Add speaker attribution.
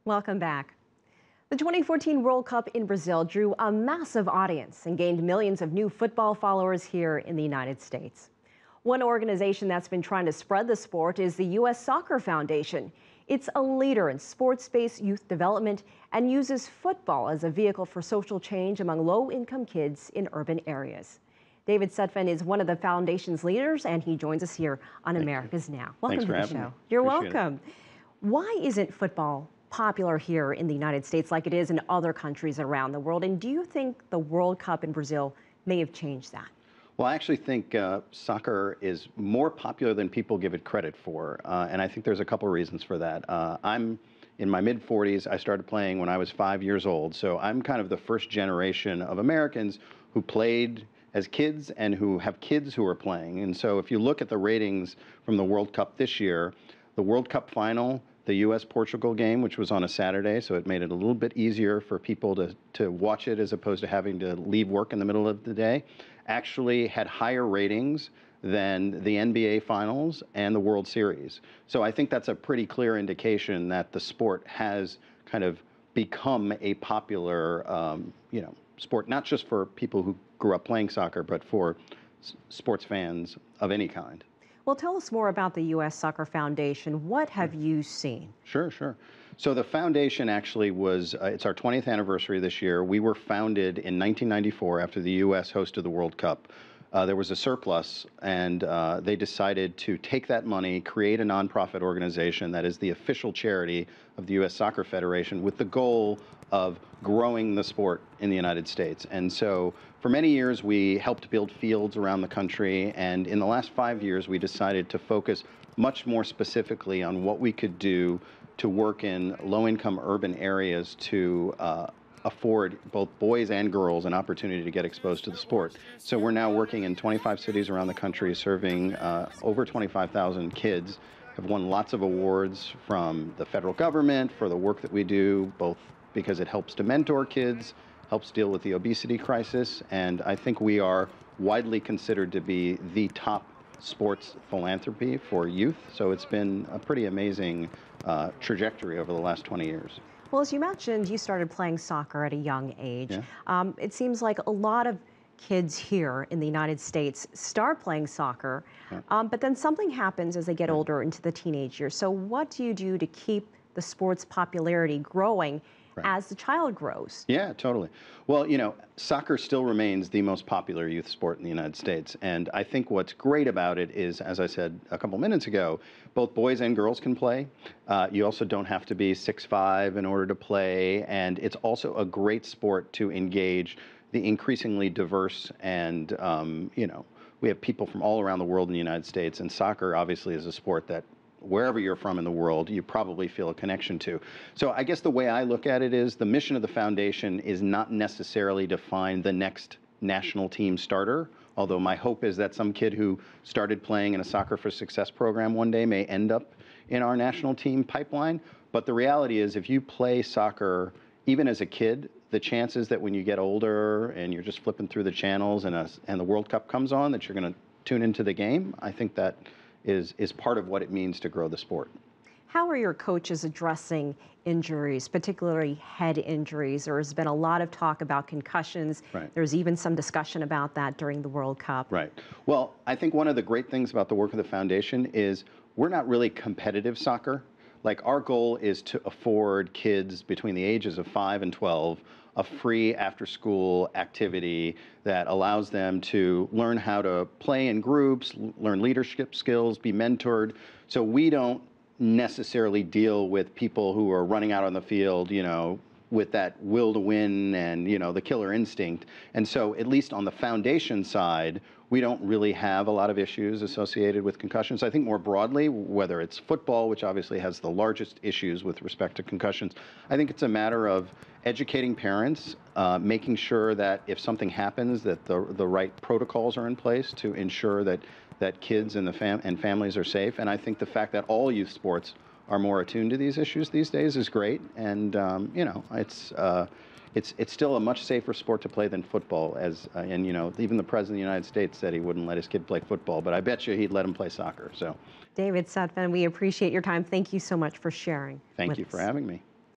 Speaker 1: Welcome back. The 2014 World Cup in Brazil drew a massive audience and gained millions of new football followers here in the United States. One organization that's been trying to spread the sport is the U.S. Soccer Foundation. It's a leader in sports-based youth development and uses football as a vehicle for social change among low-income kids in urban areas. David Sutphen is one of the foundation's leaders, and he joins us here on America's Now. Welcome to the show. You're welcome. Why isn't football popular here in the United States like it is in other countries around the world? And do you think the World Cup in Brazil may have changed that?
Speaker 2: Well, I actually think soccer is more popular than people give it credit for, and I think there's a couple reasons for that. I'm in my mid-40s. I started playing when I was 5 years old, so I'm kind of the first generation of Americans who played as kids and who have kids who are playing. And so if you look at the ratings from the World Cup this year, the World Cup final, the U.S.-Portugal game, which was on a Saturday, so it made it a little bit easier for people to watch it as opposed to having to leave work in the middle of the day, actually had higher ratings than the NBA Finals and the World Series. So I think that's a pretty clear indication that the sport has kind of become a popular, sport, not just for people who grew up playing soccer, but for sports fans of any kind.
Speaker 1: Well, tell us more about the U.S. Soccer Foundation. What have you seen?
Speaker 2: Sure. So the foundation actually was, it's our 20th anniversary this year. We were founded in 1994 after the U.S. hosted the World Cup. There was a surplus, and they decided to take that money, create a nonprofit organization that is the official charity of the U.S. Soccer Federation with the goal of growing the sport in the United States. And so for many years, we helped build fields around the country, and in the last 5 years, we decided to focus much more specifically on what we could do to work in low-income urban areas to afford both boys and girls an opportunity to get exposed to the sport. So we're now working in 25 cities around the country, serving over 25,000 kids, have won lots of awards from the federal government for the work that we do, both because it helps to mentor kids, helps deal with the obesity crisis, and I think we are widely considered to be the top sports philanthropy for youth. So it's been a pretty amazing trajectory over the last 20 years.
Speaker 1: Well, as you mentioned, you started playing soccer at a young age. Yeah. It seems like a lot of kids here in the United States start playing soccer, yeah. But then something happens as they get older into the teenage years. So what do you do to keep the sport's popularity growing as the child grows?
Speaker 2: Yeah, totally. Well, soccer still remains the most popular youth sport in the United States. And I think what's great about it is, as I said a couple minutes ago, both boys and girls can play. You also don't have to be 6'5" in order to play. And it's also a great sport to engage the increasingly diverse and, we have people from all around the world in the United States. And soccer obviously is a sport that wherever you're from in the world, you probably feel a connection to. So I guess the way I look at it is the mission of the foundation is not necessarily to find the next national team starter, although my hope is that some kid who started playing in a Soccer for Success program one day may end up in our national team pipeline. But the reality is if you play soccer, even as a kid, the chances that when you get older and you're just flipping through the channels and the World Cup comes on, that you're going to tune into the game, I think that is part of what it means to grow the sport.
Speaker 1: How are your coaches addressing injuries, particularly head injuries? There has been a lot of talk about concussions.
Speaker 2: Right.
Speaker 1: There's even some discussion about that during the World Cup.
Speaker 2: Right. Well, I think one of the great things about the work of the foundation is we're not really competitive soccer. Like, our goal is to afford kids between the ages of 5 and 12 a free after-school activity that allows them to learn how to play in groups, learn leadership skills, be mentored. So we don't necessarily deal with people who are running out on the field, with that will to win and, the killer instinct. And so at least on the foundation side, we don't really have a lot of issues associated with concussions. I think more broadly, whether it's football, which obviously has the largest issues with respect to concussions, I think it's a matter of educating parents, making sure that if something happens, that the right protocols are in place to ensure that kids and families are safe. And I think the fact that all youth sports are more attuned to these issues these days is great. And it's still a much safer sport to play than football. And even the president of the United States said he wouldn't let his kid play football, but I bet you he'd let him play soccer. So,
Speaker 1: David Sutphen, we appreciate your time. Thank you so much for sharing.
Speaker 2: Thank you for having me.